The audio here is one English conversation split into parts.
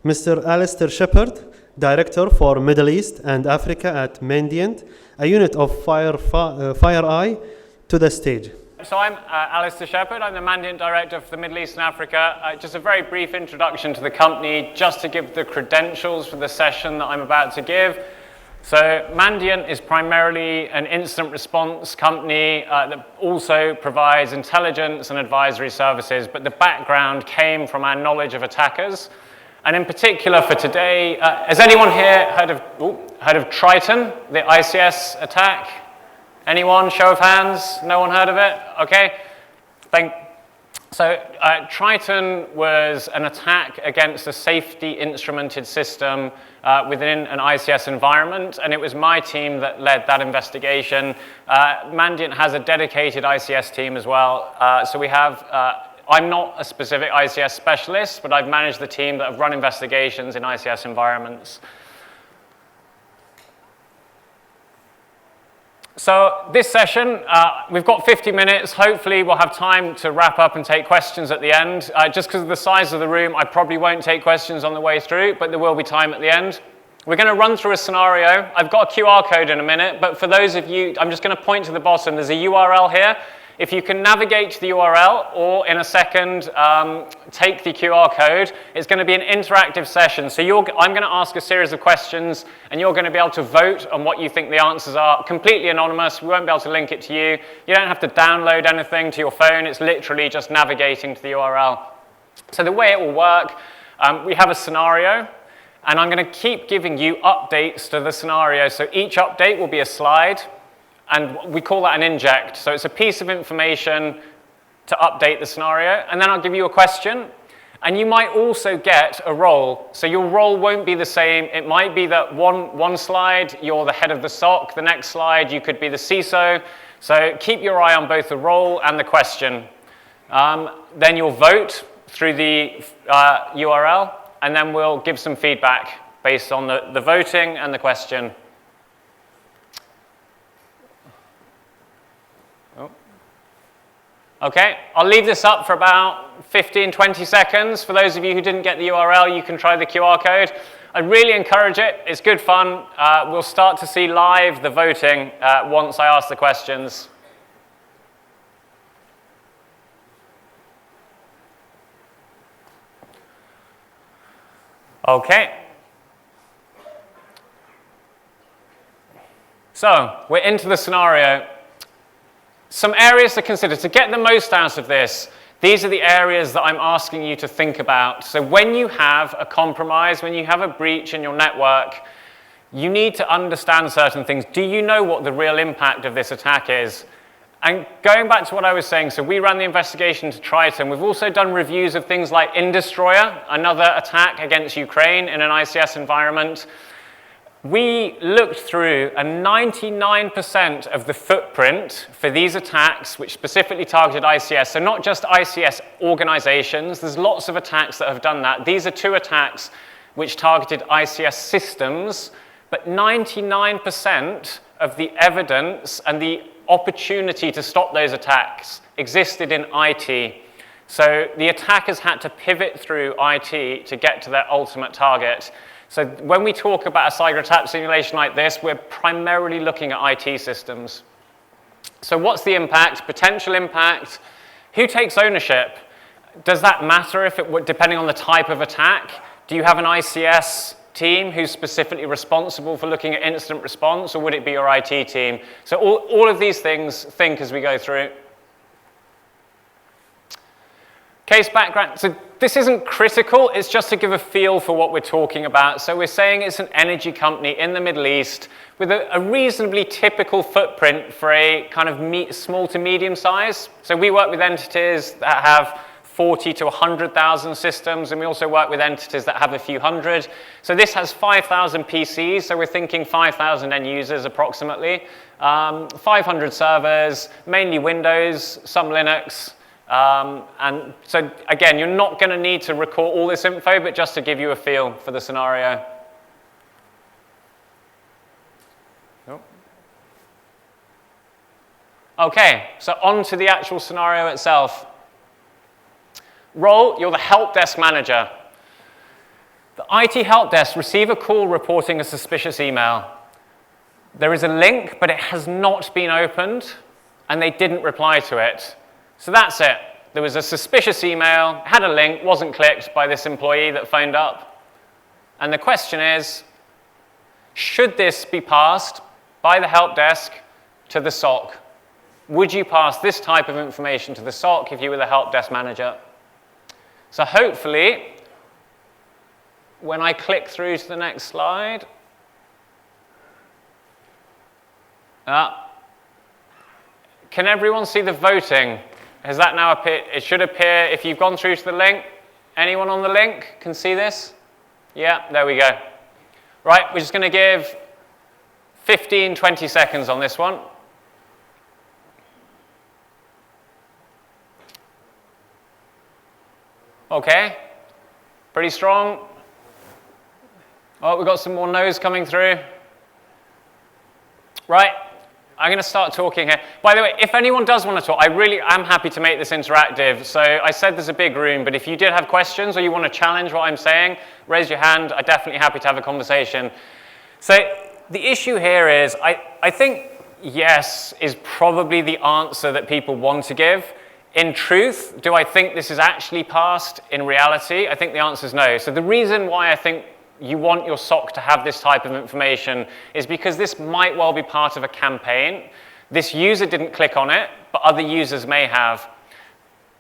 Mr. Alister Shepherd, Director for Middle East and Africa at Mandiant, a unit of FireEye, to the stage. So I'm Alister Shepherd. I'm the Mandiant Director for the Middle East and Africa. Just a very brief introduction to the company, just to give the credentials for the session that I'm about to give. So Mandiant is primarily an incident response company that also provides intelligence and advisory services, but the background came from our knowledge of attackers. And in particular for today, has anyone here heard of Triton, the ICS attack? Anyone? Show of hands? No one heard of it? Okay. So Triton was an attack against a safety instrumented system within an ICS environment, and it was my team that led that investigation. Mandiant has a dedicated ICS team as well. So we have, I'm not a specific ICS specialist, but I've managed the team that have run investigations in ICS environments. So this session, we've got 50 minutes. Hopefully we'll have time to wrap up and take questions at the end. Just because of the size of the room, I probably won't take questions on the way through, but there will be time at the end. We're going to run through a scenario. I've got a QR code in a minute, but for those of you, I'm just going to point to the bottom. There's a URL here. If you can navigate to the URL, or in a second, take the QR code, it's going to be an interactive session. So I'm going to ask a series of questions, and you're going to be able to vote on what you think the answers are. Completely anonymous. We won't be able to link it to you. You don't have to download anything to your phone. It's literally just navigating to the URL. So the way it will work, we have a scenario, and I'm going to keep giving you updates to the scenario. So each update will be a slide. And we call that an inject. So it's a piece of information to update the scenario. And then I'll give you a question. And you might also get a role. So your role won't be the same. It might be that one slide, you're the head of the SOC. The next slide, you could be the CISO. So keep your eye on both the role and the question. Then you'll vote through the URL. And then we'll give some feedback based on the voting and the question. Okay, I'll leave this up for about 15, 20 seconds. For those of you who didn't get the URL, you can try the QR code. I really encourage it. It's good fun. We'll start to see live the voting once I ask the questions. Okay. So, we're into the scenario. Some areas to consider. To get the most out of this, these are the areas that I'm asking you to think about. So when you have a compromise, when you have a breach in your network, you need to understand certain things. Do you know what the real impact of this attack is? And going back to what I was saying, so we ran the investigation to Triton. We've also done reviews of things like Indestroyer, another attack against Ukraine in an ICS environment. We looked through, and 99% of the footprint for these attacks, which specifically targeted ICS, so not just ICS organizations, there's lots of attacks that have done that. These are two attacks which targeted ICS systems, but 99% of the evidence and the opportunity to stop those attacks existed in IT. So the attackers had to pivot through IT to get to their ultimate target. So when we talk about a cyber attack simulation like this, we're primarily looking at IT systems. So what's the impact, potential impact? Who takes ownership? Does that matter if depending on the type of attack? Do you have an ICS team who's specifically responsible for looking at incident response, or would it be your IT team? So all of these things, think as we go through. Case background. So this isn't critical, it's just to give a feel for what we're talking about. So we're saying it's an energy company in the Middle East with a reasonably typical footprint for a kind of small to medium size. So we work with entities that have 40 to 100,000 systems, and we also work with entities that have a few hundred. So this has 5,000 PCs, so we're thinking 5,000 end users approximately, 500 servers, mainly Windows, some Linux. And so, again, you're not going to need to record all this info, but just to give you a feel for the scenario. Okay, so on to the actual scenario itself. Role, you're the help desk manager. The IT help desk receive a call reporting a suspicious email. There is a link, but it has not been opened, and they didn't reply to it. So that's it. There was a suspicious email, had a link, wasn't clicked by this employee that phoned up. And the question is, should this be passed by the help desk to the SOC? Would you pass this type of information to the SOC if you were the help desk manager? So hopefully, when I click through to the next slide, can everyone see the voting? Has that now appeared? It should appear if you've gone through to the link. Anyone on the link can see this? Yeah, there we go. Right, we're just going to give 15, 20 seconds on this one. Okay, pretty strong. Oh, we've got some more no's coming through. Right, I'm going to start talking here. By the way, if anyone does want to talk, I really am happy to make this interactive. So I said there's a big room, but if you did have questions or you want to challenge what I'm saying, raise your hand. I'm definitely happy to have a conversation. So the issue here is, I think yes is probably the answer that people want to give. In truth, do I think this is actually passed in reality? I think the answer is no. So the reason why I think you want your SOC to have this type of information is because this might well be part of a campaign. This user didn't click on it, but other users may have.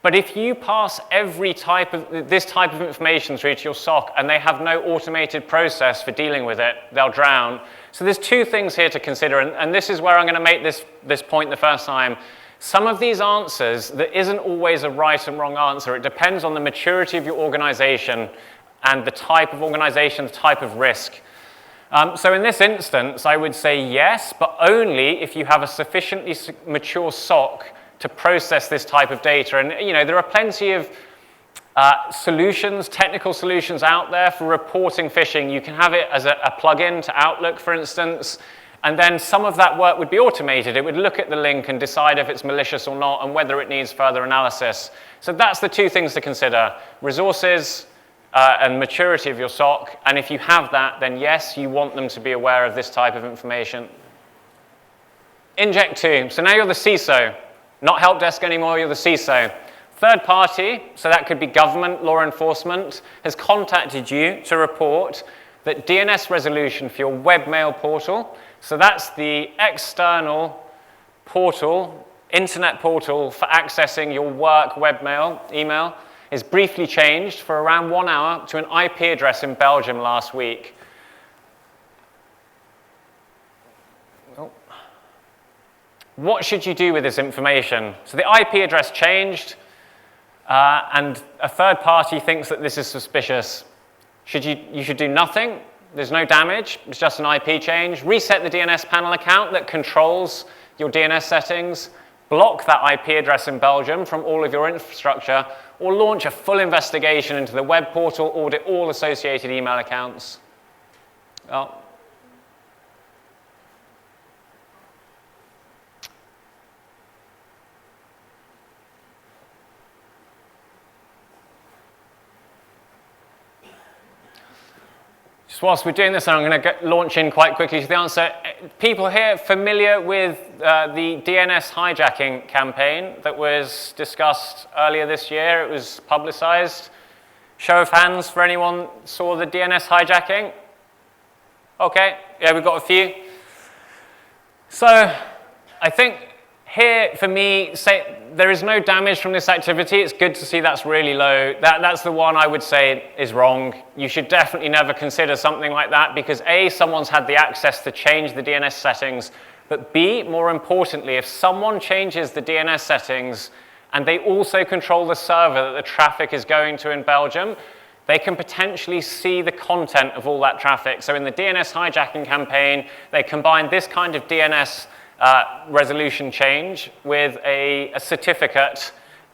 But if you pass this type of information through to your SOC and they have no automated process for dealing with it, they'll drown. So there's two things here to consider, and this is where I'm going to make this point the first time. Some of these answers, there isn't always a right and wrong answer. It depends on the maturity of your organization and the type of organization, the type of risk. So in this instance, I would say yes, but only if you have a sufficiently mature SOC to process this type of data. And there are plenty of solutions, technical solutions out there for reporting phishing. You can have it as a plugin to Outlook, for instance. And then some of that work would be automated. It would look at the link and decide if it's malicious or not and whether it needs further analysis. So that's the two things to consider: resources and maturity of your SOC. And if you have that, then yes, you want them to be aware of this type of information. Inject to. So now you're the CISO. Not help desk anymore, you're the CISO. Third party, so that could be government, law enforcement, has contacted you to report that DNS resolution for your webmail portal, so that's the external portal, internet portal for accessing your work webmail, email, is briefly changed for around 1 hour to an IP address in Belgium last week. What should you do with this information? So the IP address changed, and a third party thinks that this is suspicious. You should do nothing. There's no damage. It's just an IP change. Reset the DNS panel account that controls your DNS settings. Block that IP address in Belgium from all of your infrastructure, or launch a full investigation into the web portal, audit all associated email accounts. Oh. Just whilst we're doing this, I'm going to launch in quite quickly to the answer. People here familiar with the DNS hijacking campaign that was discussed earlier this year? It was publicized. Show of hands for anyone saw the DNS hijacking? Okay, yeah, we've got a few. So I think here, for me, there is no damage from this activity. It's good to see that's really low. That's the one I would say is wrong. You should definitely never consider something like that because A, someone's had the access to change the DNS settings, but B, more importantly, if someone changes the DNS settings and they also control the server that the traffic is going to in Belgium, they can potentially see the content of all that traffic. So in the DNS hijacking campaign, they combined this kind of DNS resolution change with a certificate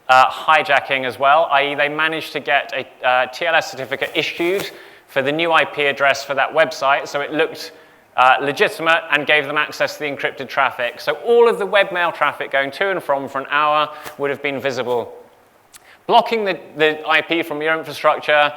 hijacking as well, i.e. they managed to get a TLS certificate issued for the new IP address for that website, so it looked legitimate and gave them access to the encrypted traffic. So all of the webmail traffic going to and from for an hour would have been visible. Blocking the IP from your infrastructure,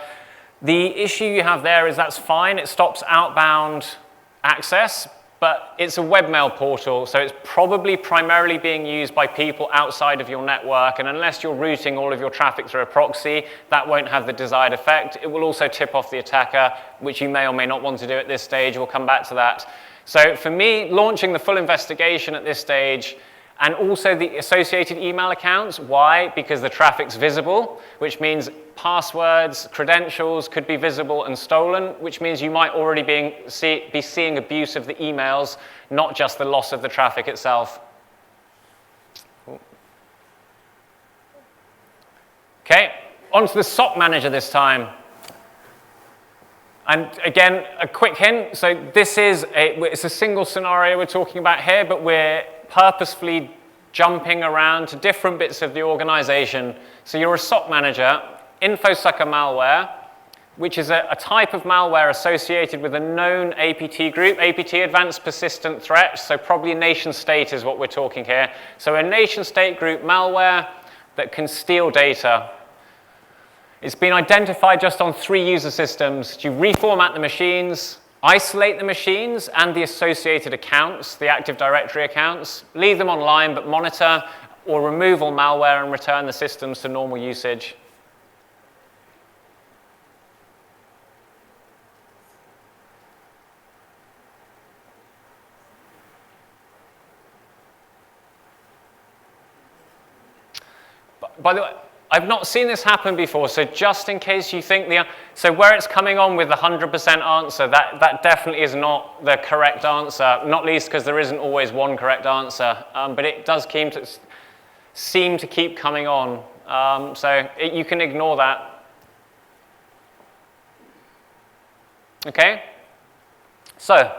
The issue you have there is that's fine, it stops outbound access, but it's a webmail portal, so it's probably primarily being used by people outside of your network, and unless you're routing all of your traffic through a proxy, that won't have the desired effect. It will also tip off the attacker, which you may or may not want to do at this stage. We'll come back to that. So for me, launching the full investigation at this stage, and also the associated email accounts. Why? Because the traffic's visible, which means passwords, credentials could be visible and stolen, which means you might already be seeing abuse of the emails, not just the loss of the traffic itself. Okay, on to the SOC manager this time. And again, a quick hint. So this is it's a single scenario we're talking about here, but we're purposefully jumping around to different bits of the organization. So you're a SOC manager, InfoSucker malware, which is a type of malware associated with a known APT group, APT, Advanced Persistent Threats, so probably nation state is what we're talking here. So a nation state group malware that can steal data. It's been identified just on 3 user systems. You reformat the machines, isolate the machines and the associated accounts, the Active Directory accounts, leave them online but monitor or remove all malware and return the systems to normal usage. By the way, I've not seen this happen before, so just in case you think so where it's coming on with the 100% answer, that definitely is not the correct answer, not least because there isn't always one correct answer, but it does seem to keep coming on, you can ignore that. Okay, so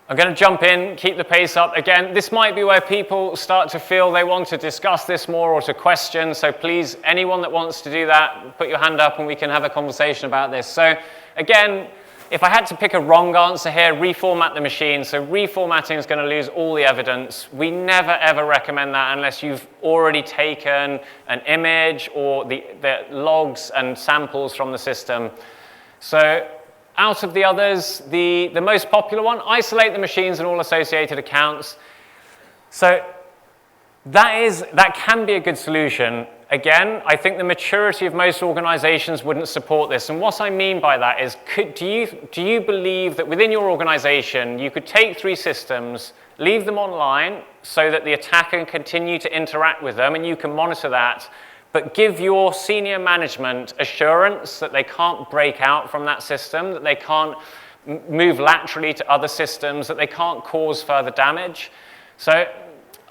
I'm going to jump in, keep the pace up. Again, this might be where people start to feel they want to discuss this more or to question. So please, anyone that wants to do that, put your hand up and we can have a conversation about this. So again, if I had to pick a wrong answer here, reformat the machine. So reformatting is going to lose all the evidence. We never, ever recommend that unless you've already taken an image or the logs and samples from the system. So out of the others, the most popular one, isolate the machines and all associated accounts. So that can be a good solution. Again, I think the maturity of most organizations wouldn't support this. And what I mean by that is, do you believe that within your organization, you could take 3 systems, leave them online so that the attacker can continue to interact with them and you can monitor that, but give your senior management assurance that they can't break out from that system, that they can't move laterally to other systems, that they can't cause further damage? So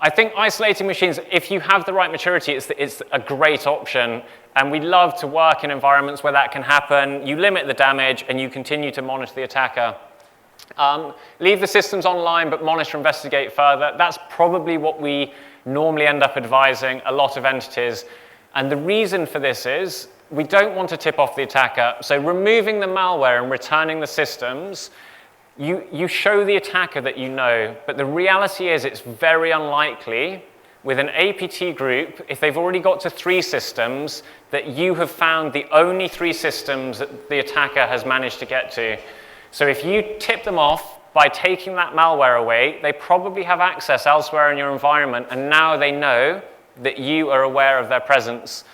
I think isolating machines, if you have the right maturity, it's a great option. And we love to work in environments where that can happen. You limit the damage and you continue to monitor the attacker. Leave the systems online, but monitor, investigate further. That's probably what we normally end up advising a lot of entities. And the reason for this is we don't want to tip off the attacker. So removing the malware and returning the systems, you show the attacker that you know, but the reality is it's very unlikely with an APT group, if they've already got to 3 systems, that you have found the only 3 systems that the attacker has managed to get to. So if you tip them off by taking that malware away, they probably have access elsewhere in your environment, and now they know that you are aware of their presence.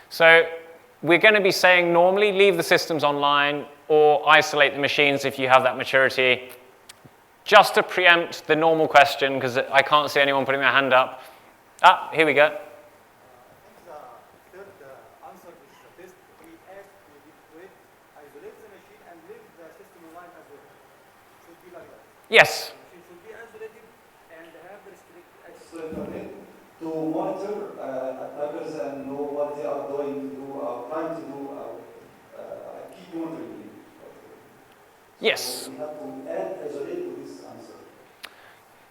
So we're going to be saying normally leave the systems online or isolate the machines if you have that maturity. Just to preempt the normal question, because I can't see anyone putting their hand up. Here we go. The third answer is the best. We have to isolate the machine and leave the system online as well. Should be like that. Yes. The machine should be isolated and have restricted access to internet to monitor attackers and know what they are going to do, trying to do, keep monitoring. Yes. So we have to add isolate to this answer.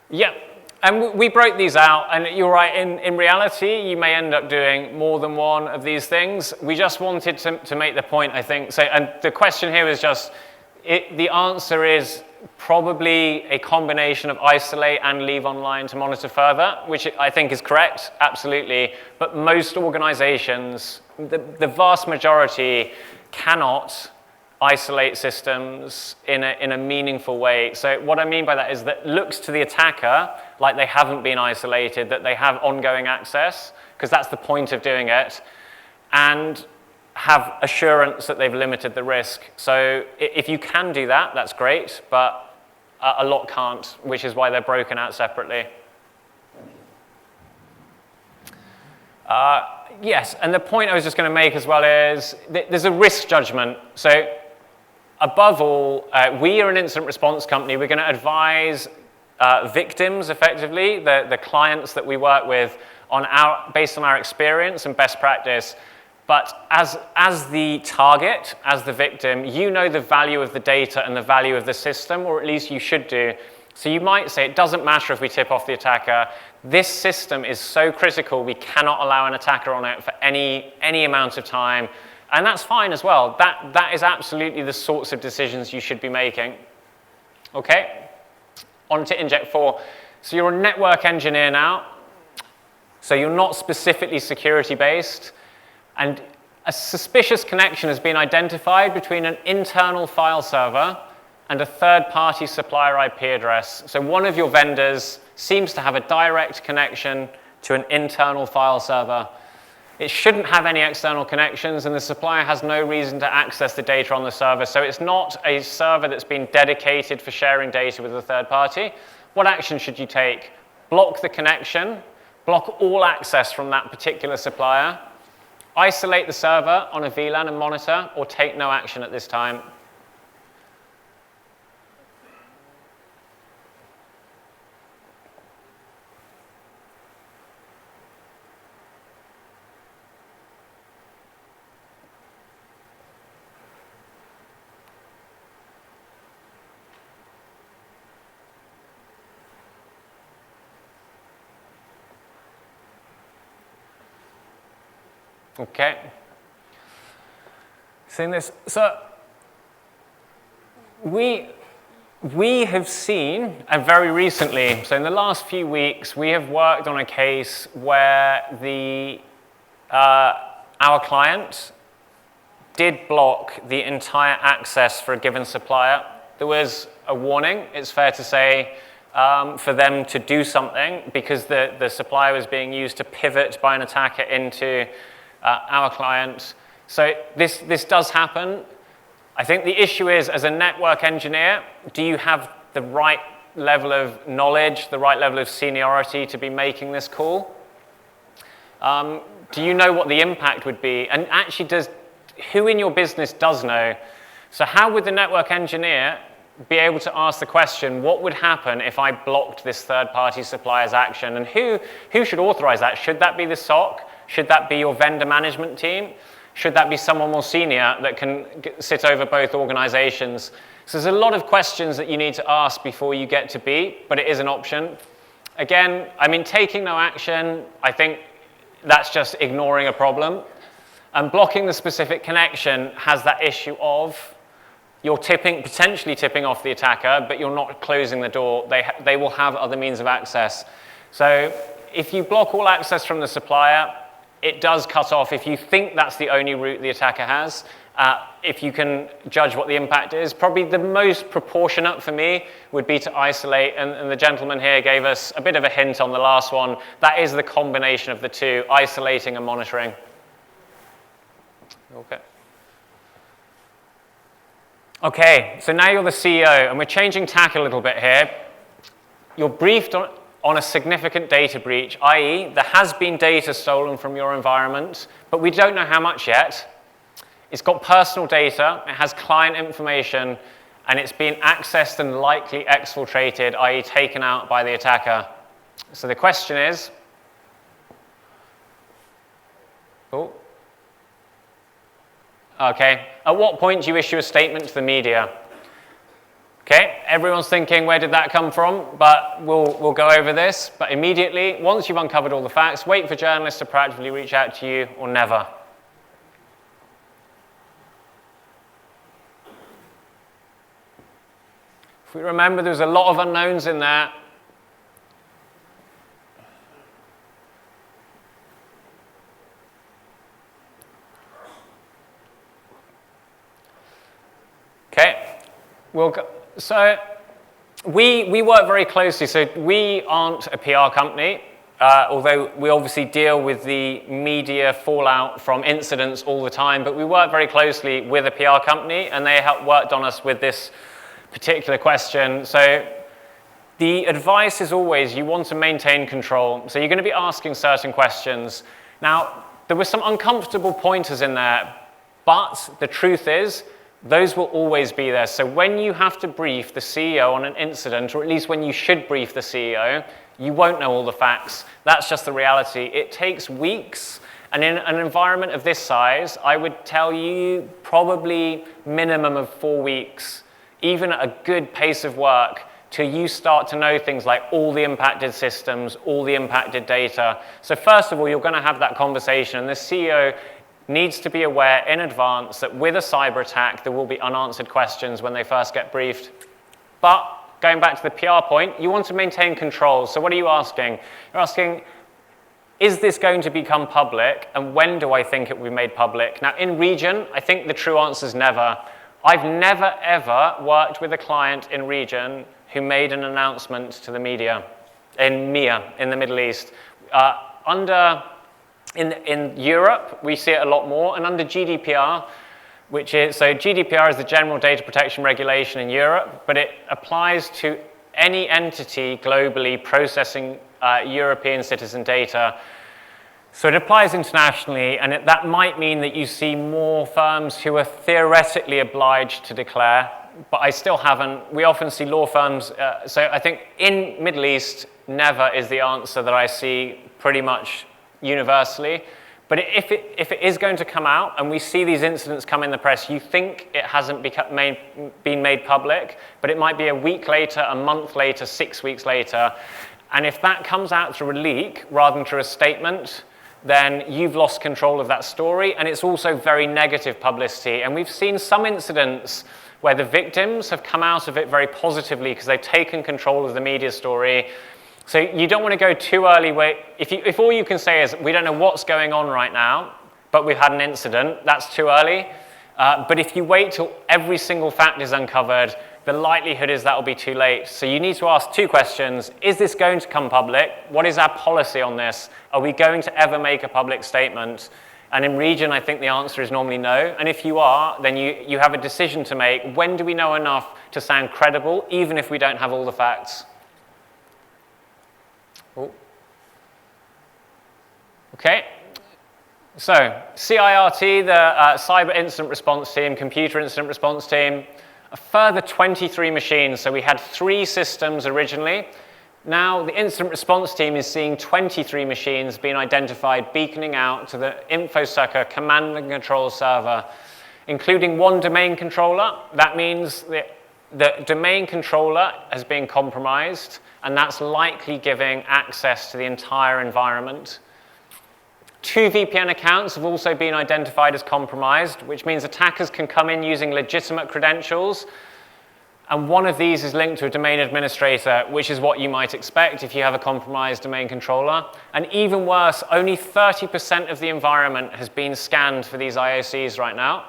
Yeah. And we broke these out, and you're right, in reality, you may end up doing more than one of these things. We just wanted to make the point, I think. So, and the question here is just, the answer is probably a combination of isolate and leave online to monitor further, which I think is correct, absolutely. But most organizations, the vast majority, cannot isolate systems in a meaningful way. So what I mean by that is that it looks to the attacker like they haven't been isolated, that they have ongoing access, because that's the point of doing it, and have assurance that they've limited the risk. So if you can do that, that's great, but a lot can't, which is why they're broken out separately. Yes, and the point I was just going to make as well is there's a risk judgment. So above all, we are an incident response company. We're going to advise victims, effectively, the clients that we work with, based on our experience and best practice. But as the target, as the victim, you know the value of the data and the value of the system, or at least you should do. So you might say, it doesn't matter if we tip off the attacker. This system is so critical, we cannot allow an attacker on it for any amount of time. And that's fine as well. That is absolutely the sorts of decisions you should be making. Okay, on to Inject 4. So you're a network engineer now. So you're not specifically security-based. And a suspicious connection has been identified between an internal file server and a third-party supplier IP address. So one of your vendors seems to have a direct connection to an internal file server. It shouldn't have any external connections, and the supplier has no reason to access the data on the server. So it's not a server that's been dedicated for sharing data with a third party. What action should you take? Block the connection, block all access from that particular supplier, isolate the server on a VLAN and monitor, or take no action at this time. Okay. Seeing this, so we have seen, and very recently, so in the last few weeks, we have worked on a case where our client did block the entire access for a given supplier. There was a warning, it's fair to say, for them to do something because the supplier was being used to pivot by an attacker into our client. So this does happen. I think the issue is, as a network engineer, do you have the right level of knowledge, the right level of seniority to be making this call? Do you know what the impact would be? And actually, who in your business does know? So how would the network engineer be able to ask the question, what would happen if I blocked this third-party supplier's action? And who should authorize that? Should that be the SOC? Should that be your vendor management team? Should that be someone more senior that can sit over both organizations? So there's a lot of questions that you need to ask before you get to B, but it is an option. Again, I mean, taking no action, I think that's just ignoring a problem. And blocking the specific connection has that issue of you're potentially tipping off the attacker, but you're not closing the door. They will have other means of access. So if you block all access from the supplier, it does cut off if you think that's the only route the attacker has. If you can judge what the impact is, probably the most proportionate for me would be to isolate, and the gentleman here gave us a bit of a hint on the last one. That is the combination of the two, isolating and monitoring. Okay, so now you're the CEO, and we're changing tack a little bit here. You're briefed on a significant data breach, i.e. there has been data stolen from your environment, but we don't know how much yet. It's got personal data, it has client information, and it's been accessed and likely exfiltrated, i.e. taken out by the attacker. So the question is, okay, at what point do you issue a statement to the media? Okay, everyone's thinking, where did that come from? But we'll go over this. But immediately, once you've uncovered all the facts, wait for journalists to proactively reach out to you, or never. If we remember, there's a lot of unknowns in there. Okay, so we work very closely. So we aren't a PR company, although we obviously deal with the media fallout from incidents all the time, but we work very closely with a PR company, and they worked on us with this particular question. So the advice is always you want to maintain control. So you're going to be asking certain questions. Now, there were some uncomfortable pointers in there, but the truth is, those will always be there. So when you have to brief the CEO on an incident, or at least when you should brief the CEO, you won't know all the facts. That's just the reality. It takes weeks, and in an environment of this size, I would tell you probably minimum of 4 weeks, even at a good pace of work, till you start to know things like all the impacted systems, all the impacted data. So first of all, you're going to have that conversation, and the CEO needs to be aware in advance that with a cyber attack, there will be unanswered questions when they first get briefed. But going back to the PR point, you want to maintain control. So what are you asking? You're asking, is this going to become public, and when do I think it will be made public? Now, in region, I think the true answer is never. I've never, ever worked with a client in region who made an announcement to the media, in MEA, in the Middle East. In Europe, we see it a lot more, and under GDPR, so GDPR is the General Data Protection Regulation in Europe, but it applies to any entity globally processing European citizen data. So it applies internationally, and that might mean that you see more firms who are theoretically obliged to declare, but I still haven't. We often see law firms, so I think in Middle East, never is the answer that I see pretty much universally. But if it is going to come out, and we see these incidents come in the press, you think it hasn't been made public, but it might be a week later, a month later, 6 weeks later. And if that comes out through a leak rather than through a statement, then you've lost control of that story, and it's also very negative publicity. And we've seen some incidents where the victims have come out of it very positively because they've taken control of the media story. So you don't want to go too early. If all you can say is, we don't know what's going on right now, but we've had an incident, that's too early. But if you wait till every single fact is uncovered, the likelihood is that will be too late. So you need to ask 2 questions. Is this going to come public? What is our policy on this? Are we going to ever make a public statement? And in region, I think the answer is normally no. And if you are, then you have a decision to make. When do we know enough to sound credible, even if we don't have all the facts? Okay, so CIRT, the Cyber Incident Response Team, Computer Incident Response Team, a further 23 machines. So we had 3 systems originally. Now the Incident Response Team is seeing 23 machines being identified, beaconing out to the InfoSucker command and control server, including 1 domain controller. That means that the domain controller has been compromised, and that's likely giving access to the entire environment. 2 VPN accounts have also been identified as compromised, which means attackers can come in using legitimate credentials, and one of these is linked to a domain administrator, which is what you might expect if you have a compromised domain controller. And even worse, only 30% of the environment has been scanned for these IOCs right now.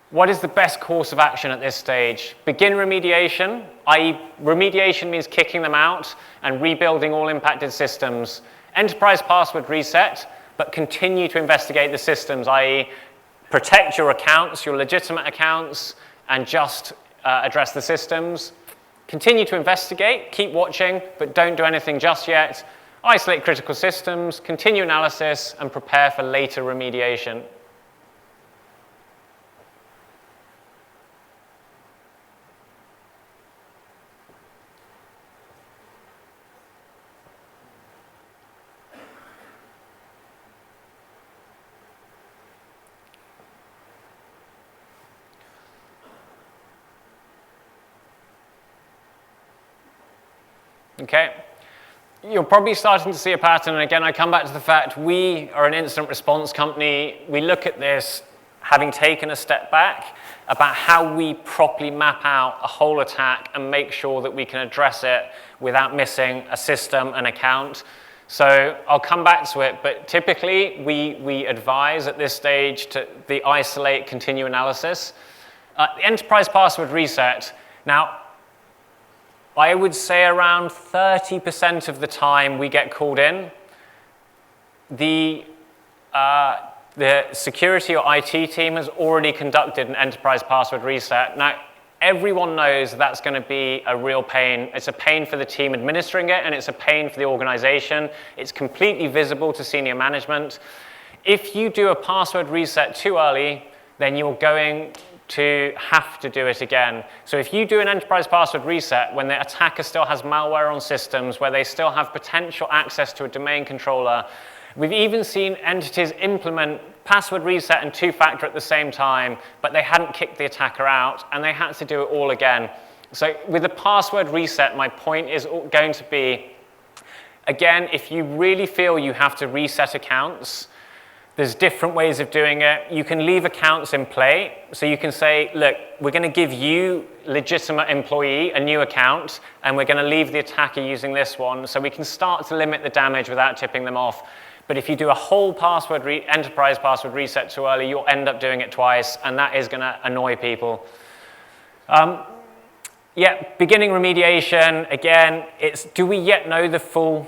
What is the best course of action at this stage? Begin remediation, i.e. remediation means kicking them out and rebuilding all impacted systems. Enterprise password reset, but continue to investigate the systems, i.e. protect your accounts, your legitimate accounts, and just address the systems. Continue to investigate, keep watching, but don't do anything just yet. Isolate critical systems, continue analysis, and prepare for later remediation. Okay, you're probably starting to see a pattern, and again, I come back to the fact we are an incident response company. We look at this, having taken a step back, about how we properly map out a whole attack and make sure that we can address it without missing a system, an account. So I'll come back to it, but typically we advise at this stage to the isolate, continue analysis. The enterprise password reset. Now, I would say around 30% of the time we get called in, the security or IT team has already conducted an enterprise password reset. Now, everyone knows that's going to be a real pain. It's a pain for the team administering it, and it's a pain for the organization. It's completely visible to senior management. If you do a password reset too early, then you're going to have to do it again. So if you do an enterprise password reset when the attacker still has malware on systems, where they still have potential access to a domain controller, we've even seen entities implement password reset and two-factor at the same time, but they hadn't kicked the attacker out, and they had to do it all again. So with a password reset, my point is going to be, again, if you really feel you have to reset accounts, there's different ways of doing it. You can leave accounts in play. So you can say, look, we're going to give you, legitimate employee, a new account, and we're going to leave the attacker using this one. So we can start to limit the damage without tipping them off. But if you do a whole enterprise password reset too early, you'll end up doing it twice, and that is going to annoy people. Beginning remediation, again, it's do we yet know the full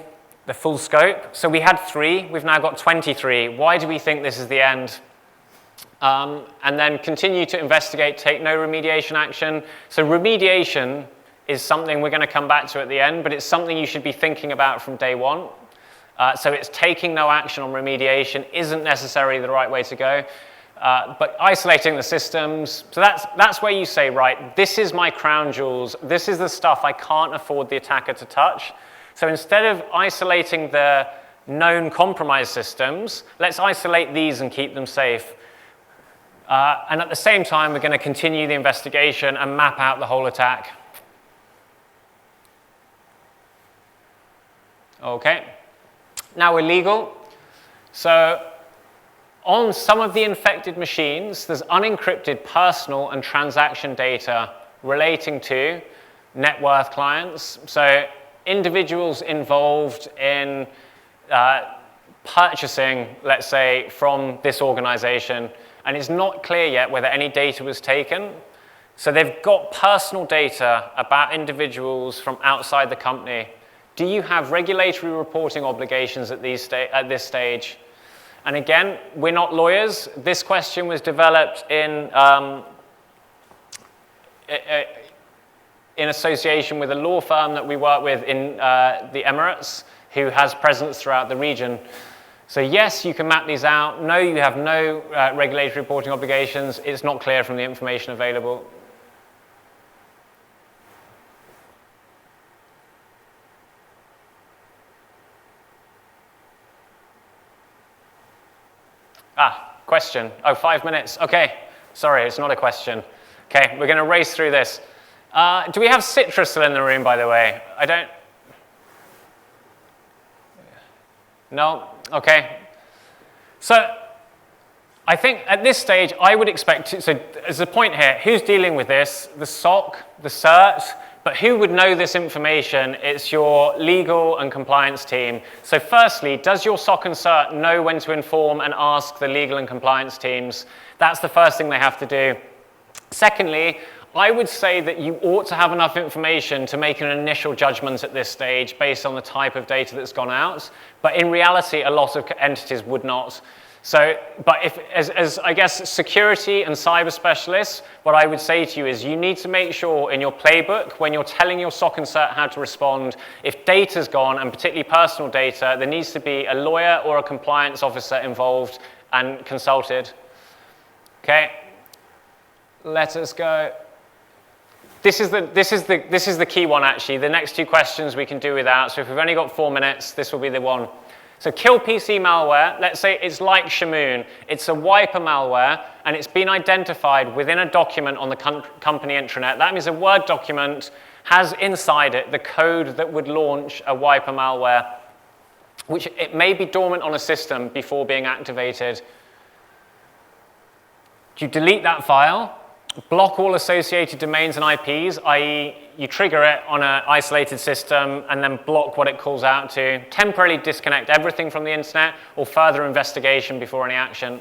scope? So we had 3, we've now got 23. Why do we think this is the end? And then continue to investigate, take no remediation action. So remediation is something we're going to come back to at the end, but it's something you should be thinking about from day one. So it's taking no action on remediation isn't necessarily the right way to go. But isolating the systems, so that's where you say, right, this is my crown jewels. This is the stuff I can't afford the attacker to touch. So instead of isolating the known compromised systems, let's isolate these and keep them safe. And at the same time, we're going to continue the investigation and map out the whole attack. Okay. Now we're legal. So on some of the infected machines, there's unencrypted personal and transaction data relating to net worth clients. So individuals involved in purchasing, let's say, from this organization, and it's not clear yet whether any data was taken. So they've got personal data about individuals from outside the company. Do you have regulatory reporting obligations at this stage? And again, we're not lawyers. This question was developed in association with a law firm that we work with in the Emirates, who has presence throughout the region. So yes, you can map these out. No, you have no regulatory reporting obligations. It's not clear from the information available. Question. Oh, 5 minutes. Okay. Sorry, it's not a question. Okay, we're going to race through this. Do we have Citrus still in the room, by the way? I don't... No? Okay. So I think at this stage, I would expect to... So there's a point here. Who's dealing with this? The SOC, the CERT, but who would know this information? It's your legal and compliance team. So firstly, does your SOC and CERT know when to inform and ask the legal and compliance teams? That's the first thing they have to do. Secondly, I would say that you ought to have enough information to make an initial judgment at this stage based on the type of data that's gone out. But in reality, a lot of entities would not. So, but if, as I guess security and cyber specialists, what I would say to you is you need to make sure in your playbook, when you're telling your SOC and CERT how to respond, if data's gone, and particularly personal data, there needs to be a lawyer or a compliance officer involved and consulted. Okay, let us go. This is the key one, actually. The next 2 questions we can do without. So if we've only got 4 minutes, this will be the one. So kill PC malware, let's say it's like Shamoon. It's a wiper malware, and it's been identified within a document on the company intranet. That means a Word document has inside it the code that would launch a wiper malware, which it may be dormant on a system before being activated. You delete that file, block all associated domains and IPs, i.e. you trigger it on an isolated system and then block what it calls out to, temporarily disconnect everything from the internet, or further investigation before any action.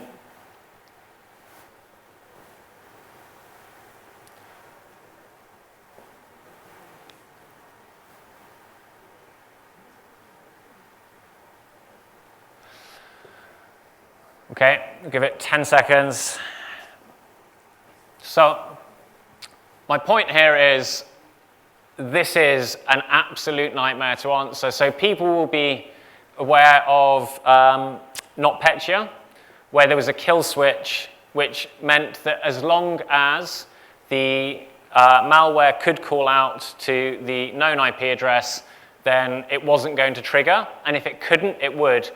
Okay, we'll give it 10 seconds. So my point here is this is an absolute nightmare to answer. So people will be aware of NotPetya, where there was a kill switch, which meant that as long as the malware could call out to the known IP address, then it wasn't going to trigger, and if it couldn't, it would.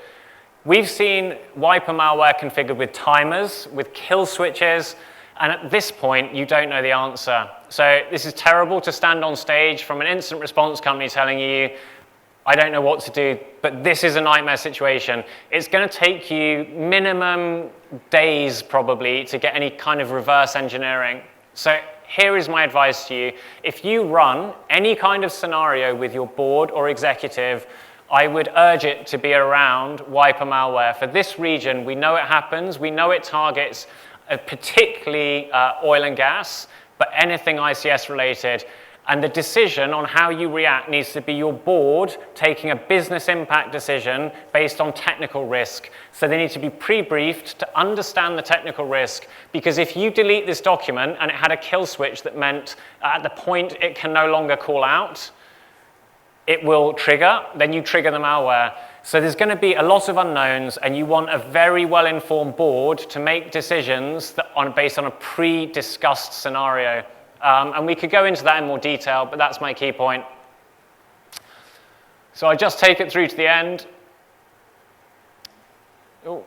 We've seen wiper malware configured with timers, with kill switches, and at this point, you don't know the answer. So this is terrible to stand on stage from an incident response company telling you, I don't know what to do, but this is a nightmare situation. It's going to take you minimum days, probably, to get any kind of reverse engineering. So here is my advice to you. If you run any kind of scenario with your board or executive, I would urge it to be around wiper malware. For this region, we know it happens. We know it targets particularly oil and gas, but anything ICS related. And the decision on how you react needs to be your board taking a business impact decision based on technical risk. So they need to be pre-briefed to understand the technical risk, because if you delete this document and it had a kill switch that meant at the point it can no longer call out, it will trigger, then you trigger the malware. So there's going to be a lot of unknowns, and you want a very well-informed board to make decisions that based on a pre-discussed scenario. And we could go into that in more detail, but that's my key point. So I just take it through to the end. Ooh.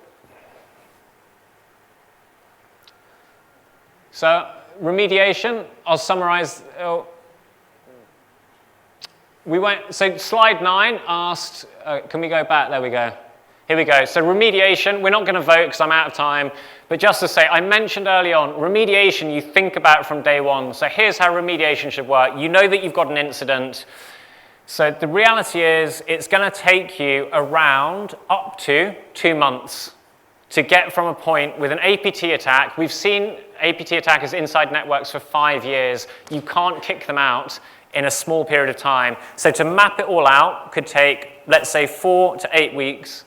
So remediation, I'll summarize. So slide 9 asked, can we go back? There we go. Here we go. So remediation, we're not going to vote because I'm out of time. But just to say, I mentioned early on, remediation, you think about from day one. So here's how remediation should work. You know that you've got an incident. So the reality is, it's going to take you around up to 2 months to get from a point with an APT attack. We've seen APT attackers inside networks for 5 years. You can't kick them out in a small period of time. So to map it all out could take, let's say, 4 to 8 weeks.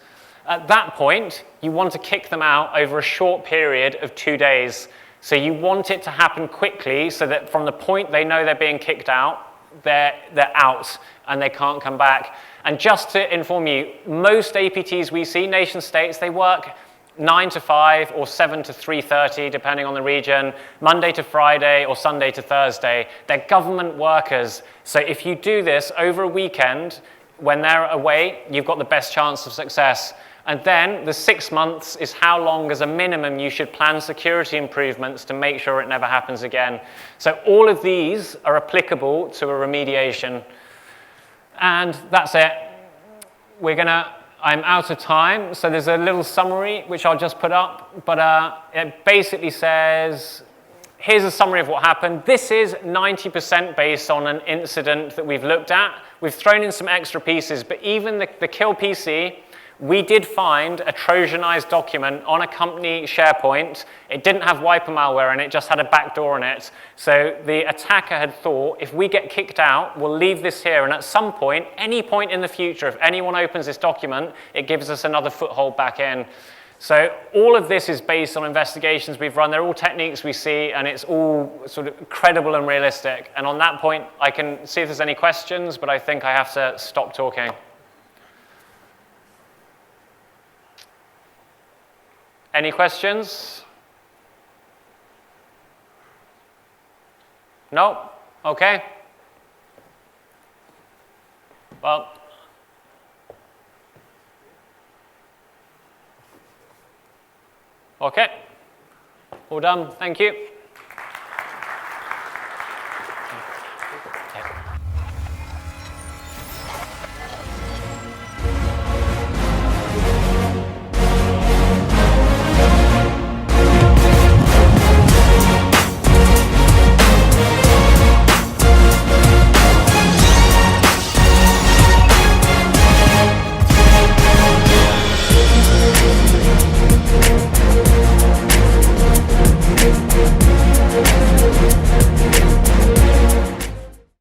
At that point, you want to kick them out over a short period of 2 days. So you want it to happen quickly so that from the point they know they're being kicked out, they're out and they can't come back. And just to inform you, most APTs we see, nation states, they work 9 to 5 or 7 to 3:30, depending on the region, Monday to Friday or Sunday to Thursday. They're government workers. So if you do this over a weekend, when they're away, you've got the best chance of success. And then the 6 months is how long as a minimum you should plan security improvements to make sure it never happens again. So all of these are applicable to a remediation. And that's it. I'm out of time, so there's a little summary which I'll just put up, but it basically says, here's a summary of what happened. This is 90% based on an incident that we've looked at. We've thrown in some extra pieces, but even the kill PC, we did find a Trojanized document on a company SharePoint. It didn't have wiper malware in it, just had a backdoor in it. So the attacker had thought, if we get kicked out, we'll leave this here. And at some point, any point in the future, if anyone opens this document, it gives us another foothold back in. So all of this is based on investigations we've run. They're all techniques we see, and it's all sort of credible and realistic. And on that point, I can see if there's any questions, but I think I have to stop talking. Any questions? No? Okay. Well, okay. All done. Thank you.